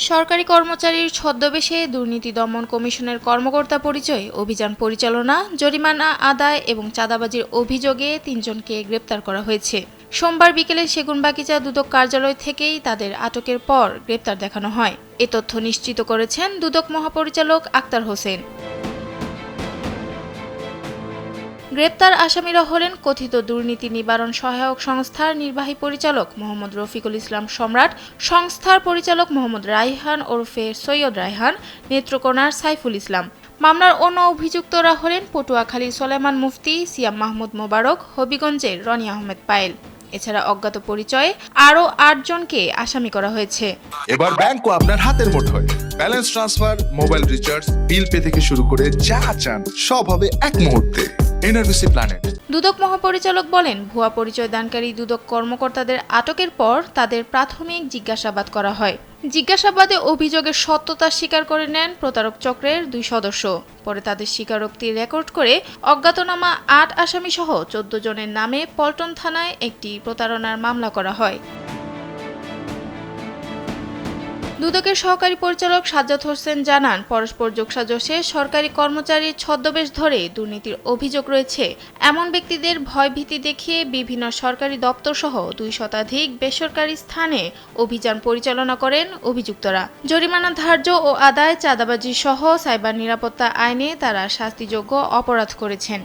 সরকারি কর্মচারীর ছদ্মবেশে দুর্নীতি দমন কমিশনের কর্মকর্তা পরিচয়, অভিযান পরিচালনা, জরিমানা আদায় এবং চাঁদাবাজির অভিযোগে ৩ জনকে গ্রেপ্তার করা হয়েছে। সোমবার বিকেলে সেগুনবাগিচা দুদক কার্যালয় থেকেই তাদের আটকের পর গ্রেপ্তার দেখানো হয়। এ তথ্য নিশ্চিত করেছেন দুদক মহাপরিচালক আক্তার হোসেন। গ্রেপ্তার আসামিরা হলেন কথিত দুর্নীতি নিবারণ সহায়ক সংস্থার নির্বাহী পরিচালক মোহাম্মদ রফিকুল ইসলাম সম্রাট, সংস্থার পরিচালক মোহাম্মদ রায়হান ওরফে সৈয়দ রায়হান, নেত্রকোনার সাইফুল ইসলাম। মামলার অন্য অভিযুক্তরা হলেন পটুয়াখালীর সোলাইমান মুফতি, সিয়াম মাহমুদ মোবারক, হবিগঞ্জের রনি আহমেদ পায়েল। এছাড়া অজ্ঞাত পরিচয়ে আরও ৮ জনকে আসামি করা হয়েছে। এবার ব্যাংকও আপনার হাতের মুঠোয়। Balance transfer, mobile recharge, bill pay থেকে শুরু করে যা চান সব হবে এক মুহূর্তে। NRBC planet. দুদক মহাপরিচালক বলেন, ভুয়া পরিচয় দানকারী দুদক কর্মকর্তাদের আটকের পর তাদের প্রাথমিক জিজ্ঞাসাবাদ করা হয়। জিজ্ঞাসাবাদে অভিযোগের সত্যতা স্বীকার করে নেন প্রতারক চক্রের ২ সদস্য। পরে তাদের স্বীকারোক্তি রেকর্ড করে অজ্ঞাতনামা ৮ আসামিসহ ১৪ জনের নামে পল্টন থানায় একটি প্রতারণার মামলা করা হয়। দুদকের সহকারী পরিচালক সাজ্জাদ হোসেন জানান, পরস্পর যোগসাজশে সরকারি কর্মচারীর ছদ্মবেশ ধরে দুর্নীতির অভিযোগ রয়েছে এমন ব্যক্তিদের ভয়ভীতি দেখিয়ে বিভিন্ন সরকারি দপ্তরসহ ২ শতাধিক বেসরকারি স্থানে অভিযান পরিচালনা করেন অভিযুক্তরা। জরিমানা ধার্য ও আদায়, চাঁদাবাজি সহ সাইবার নিরাপত্তা আইনে তারা শাস্তিযোগ্য অপরাধ করেছেন।